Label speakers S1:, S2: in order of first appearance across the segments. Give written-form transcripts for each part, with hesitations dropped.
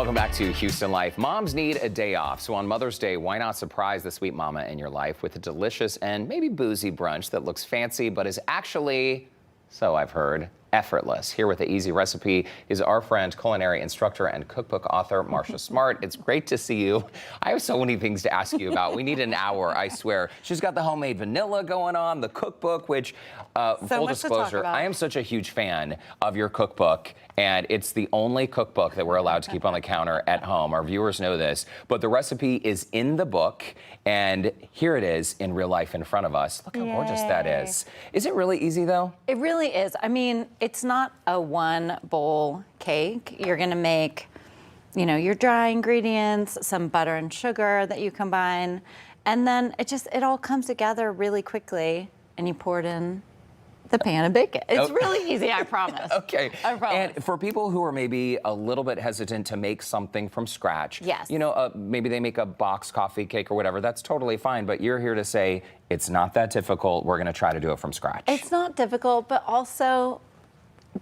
S1: Welcome back to Houston Life. Moms need a day off, so on Mother's Day, why not surprise the sweet mama in your life with a delicious and maybe boozy brunch that looks fancy but is actually, so I've heard, effortless. Here with the easy recipe is our friend, culinary instructor and cookbook author, Marcia Smart. It's great to see you. I have so many things to ask you about. We need an hour, I swear. She's got the homemade vanilla going on, the cookbook, which, full disclosure, I am such a huge fan of your cookbook, and it's the only cookbook that we're allowed to keep on the counter at home. Our viewers know this, but the recipe is in the book, and here it is in real life in front of us. Look how gorgeous that is. Is it really easy, though?
S2: It really is. I mean, it's not a one bowl cake. You're gonna make, you know, your dry ingredients, some butter and sugar that you combine, and then it all comes together really quickly, and you pour it in the pan and bake it. It's really easy, I promise.
S1: Okay.
S2: I promise.
S1: And for people who are maybe a little bit hesitant to make something from scratch,
S2: yes.
S1: You know, maybe they make a box coffee cake or whatever, that's totally fine, but you're here to say it's not that difficult, we're gonna try to do it from scratch.
S2: It's not difficult, but also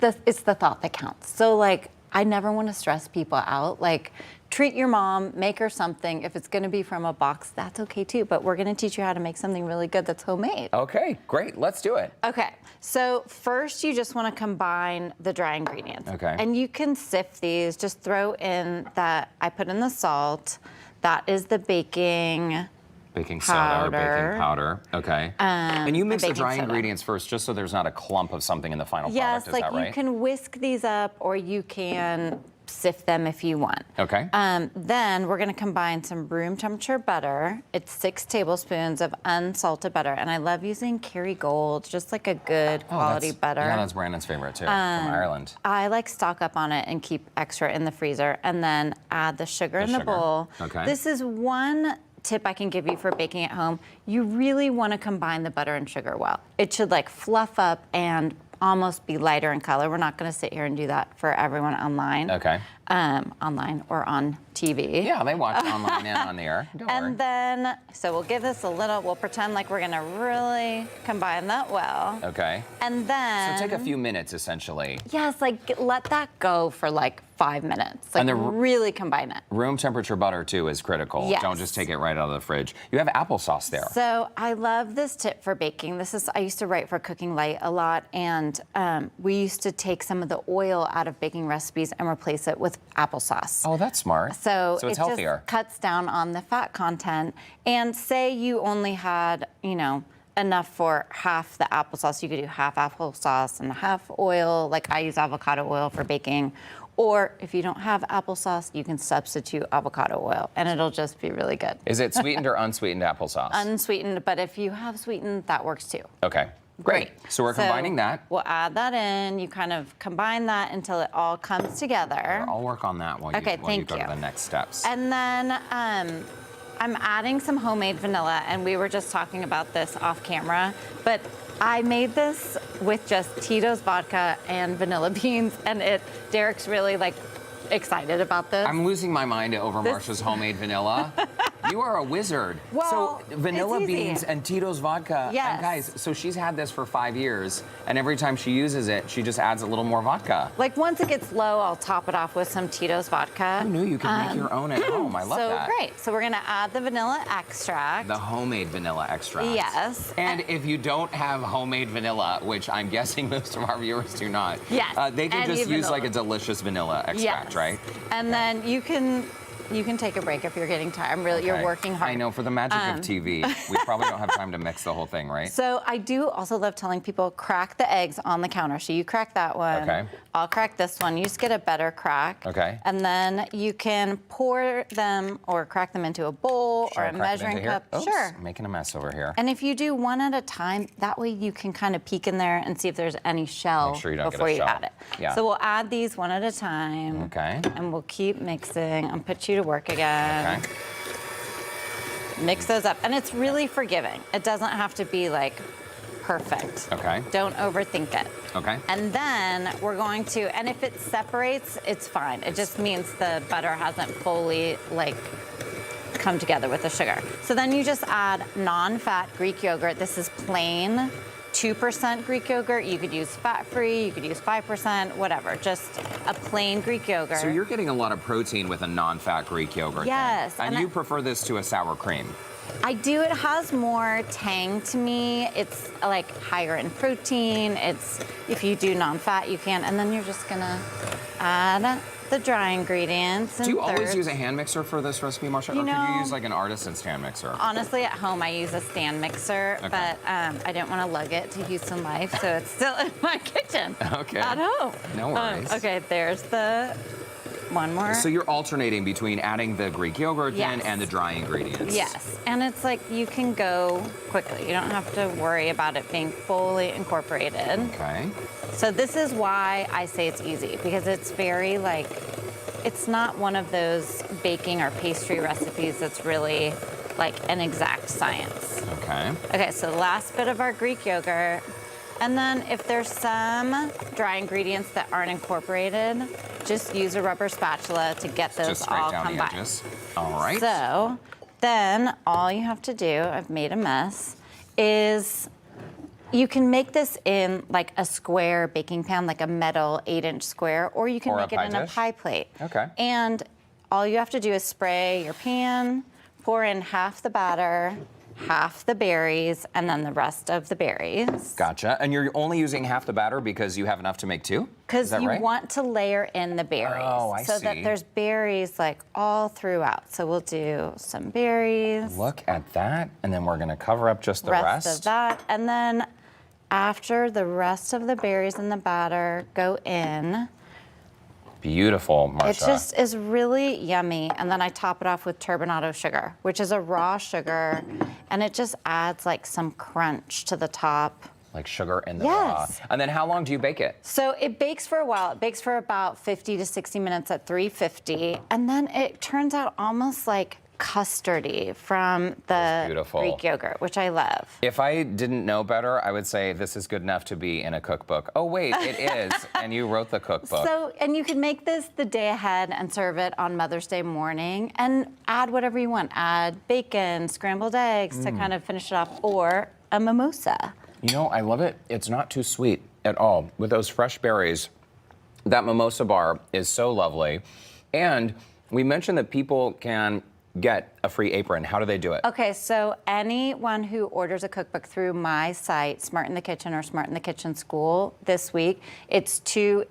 S2: it's the thought that counts. So like, I never want to stress people out. Like, treat your mom, make her something. If it's going to be from a box, that's okay too. But we're going to teach you how to make something really good that's homemade.
S1: Okay, great. Let's do it.
S2: Okay, so first you just want to combine the dry ingredients.
S1: Okay.
S2: And you can sift these. Just throw in that I put in the salt. That is the baking
S1: soda, baking powder. Okay. And you mix the dry
S2: soda.
S1: ingredients first, just so there's not a clump of something in the final
S2: yes,
S1: product. Is that right?
S2: you can whisk these up, or you can sift them if you want.
S1: Okay.
S2: Then we're going to combine some room temperature butter. It's 6 tablespoons of unsalted butter, and I love using Kerrygold, just like a good quality butter.
S1: Yeah, that's Brandon's favorite too, from Ireland.
S2: I like stock up on it and keep extra in the freezer, and then add the sugar in the bowl.
S1: Okay.
S2: This is one tip I can give you for baking at home. You really want to combine the butter and sugar well. It should like fluff up and almost be lighter in color. We're not going to sit here and do that for everyone online.
S1: Okay.
S2: Online or on TV.
S1: Yeah, they watch online and on the air. Don't worry.
S2: And then, so we'll give this a little, we'll pretend like we're going to really combine that well.
S1: Okay.
S2: And then...
S1: So take a few minutes, essentially.
S2: Yes, like let that go for like 5 minutes. Like really combine it.
S1: Room temperature butter, too, is critical.
S2: Yes.
S1: Don't just take it right out of the fridge. You have applesauce there.
S2: So I love this tip for baking. I used to write for Cooking Light a lot, and we used to take some of the oil out of baking recipes and replace it with applesauce.
S1: Oh, that's smart.
S2: So
S1: it's
S2: it
S1: healthier.
S2: Just cuts down on the fat content. And say you only had, you know, enough for half the applesauce. You could do half applesauce and half oil. Like I use avocado oil for baking. Or if you don't have applesauce, you can substitute avocado oil, and it'll just be really good.
S1: Is it sweetened or unsweetened applesauce?
S2: Unsweetened, but if you have sweetened, that works too.
S1: Okay, great. So we're combining that.
S2: We'll add that in. You kind of combine that until it all comes together.
S1: I'll work on that while you go to the next steps.
S2: And then I'm adding some homemade vanilla, and we were just talking about this off camera, but I made this with just Tito's vodka and vanilla beans, and Derek's really like excited about this.
S1: I'm losing my mind over Marcia's homemade vanilla. You are a wizard.
S2: Well,
S1: so vanilla beans and Tito's vodka.
S2: Yes.
S1: And guys, so she's had this for 5 years, and every time she uses it, she just adds a little more vodka.
S2: Like once it gets low, I'll top it off with some Tito's vodka.
S1: Who knew you could make your own at home? I love that.
S2: So great. So we're gonna add the vanilla extract.
S1: The homemade vanilla extract.
S2: Yes.
S1: And if you don't have homemade vanilla, which I'm guessing most of our viewers do not,
S2: yes.
S1: They can just use like a delicious vanilla extract, right?
S2: And then you can take a break if you're getting tired. You're working hard.
S1: I know, for the magic of TV, we probably don't have time to mix the whole thing, right?
S2: So I do also love telling people, crack the eggs on the counter. So you crack that one.
S1: Okay.
S2: I'll crack this one. You just get a better crack.
S1: Okay.
S2: And then you can pour them or crack them into a bowl or a measuring cup.
S1: Oops,
S2: sure.
S1: Making a mess over here.
S2: And if you do one at a time, that way you can kind of peek in there and see if there's any shell before you add it.
S1: Yeah.
S2: So we'll add these one at a time.
S1: Okay.
S2: And we'll keep mixing. I'll put you to work again.
S1: Okay.
S2: Mix those up. And it's really forgiving. It doesn't have to be like perfect.
S1: Okay.
S2: Don't overthink it.
S1: Okay.
S2: And then we're going to, and if it separates, it's fine. It just means the butter hasn't fully like come together with the sugar. So then you just add non-fat Greek yogurt. This is plain 2% Greek yogurt. You could use fat-free, you could use 5%, whatever. Just a plain Greek yogurt.
S1: So you're getting a lot of protein with a non-fat Greek yogurt.
S2: Yes.
S1: Then. And you prefer this to a sour cream.
S2: I do. It has more tang to me. It's like higher in protein. It's, if you do non-fat, you can. And then you're just gonna add the dry ingredients.
S1: Do you always use a hand mixer for this recipe, Marcia? Or could you use like an artisan's hand mixer?
S2: Honestly, at home I use a stand mixer, but I didn't want to lug it to Houston Life, so it's still in my kitchen at home.
S1: No worries.
S2: Okay, there's the one more.
S1: So you're alternating between adding the Greek yogurt then and the dry ingredients.
S2: Yes, and it's like you can go quickly. You don't have to worry about it being fully incorporated.
S1: Okay.
S2: So this is why I say it's easy, because it's very like, it's not one of those baking or pastry recipes that's really like an exact science.
S1: Okay.
S2: Okay, so the last bit of our Greek yogurt. And then if there's some dry ingredients that aren't incorporated, just use a rubber spatula to get those
S1: just straight
S2: all
S1: down
S2: combined.
S1: the edges. All right.
S2: So then all you have to do, I've made a mess, is you can make this in like a square baking pan, like a metal 8-inch square, or you can make it in a pie plate.
S1: Okay.
S2: And all you have to do is spray your pan, pour in half the batter, half the berries, and then the rest of the berries.
S1: Gotcha. And you're only using half the batter because you have enough to make two?
S2: Because you want to layer in the berries.
S1: Oh, I
S2: so
S1: see.
S2: that there's berries like all throughout. So we'll do some berries.
S1: Look at that. And then we're going to cover up just the rest.
S2: Of that. And then after the rest of the berries in the batter go in,
S1: beautiful, Marcia.
S2: it just is really yummy. And then I top it off with turbinado sugar, which is a raw sugar, and it just adds like some crunch to the top.
S1: Like sugar in the raw. And then how long do you bake it?
S2: So it bakes for a while. It bakes for about 50 to 60 minutes at 350, and then it turns out almost like custardy from the Greek yogurt, which I love.
S1: If I didn't know better, I would say this is good enough to be in a cookbook. Oh wait, it is, and you wrote the cookbook.
S2: So, and you can make this the day ahead and serve it on Mother's Day morning and add whatever you want. Add bacon, scrambled eggs to kind of finish it off, or a mimosa.
S1: You know, I love it. It's not too sweet at all. With those fresh berries, that mimosa bar is so lovely. And we mentioned that people can get a free apron. How do they do it?
S2: Okay, so anyone who orders a cookbook through my site, Smart in the Kitchen or Smart in the Kitchen School, this week, it's two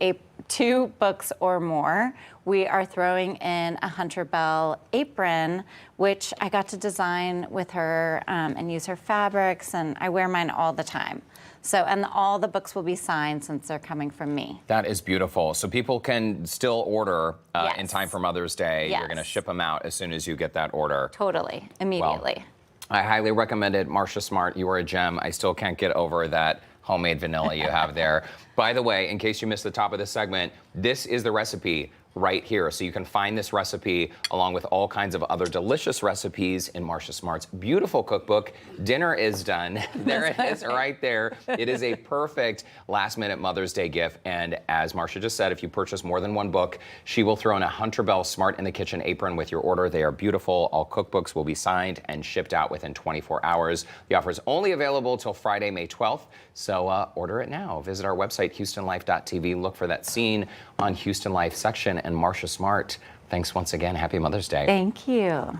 S2: books or more. We are throwing in a Hunter Bell apron, which I got to design with her and use her fabrics, and I wear mine all the time. So, and all the books will be signed since they're coming from me.
S1: That is beautiful. So people can still order in time for Mother's Day. You're going to ship them out as soon as you get that order.
S2: Totally, immediately.
S1: Well, I highly recommend it. Marcia Smart, you are a gem. I still can't get over that homemade vanilla you have there. By the way, in case you missed the top of this segment, this is the recipe right here. So you can find this recipe along with all kinds of other delicious recipes in Marcia Smart's beautiful cookbook. Dinner is done. There it is right there. It is a perfect last-minute Mother's Day gift. And as Marcia just said, if you purchase more than one book, she will throw in a Hunter Bell Smart in the Kitchen apron with your order. They are beautiful. All cookbooks will be signed and shipped out within 24 hours. The offer is only available till Friday, May 12th. So order it now. Visit our website, HoustonLife.tv. Look for that scene on Houston Life section. And Marcia Smart, thanks once again. Happy Mother's Day.
S2: Thank you.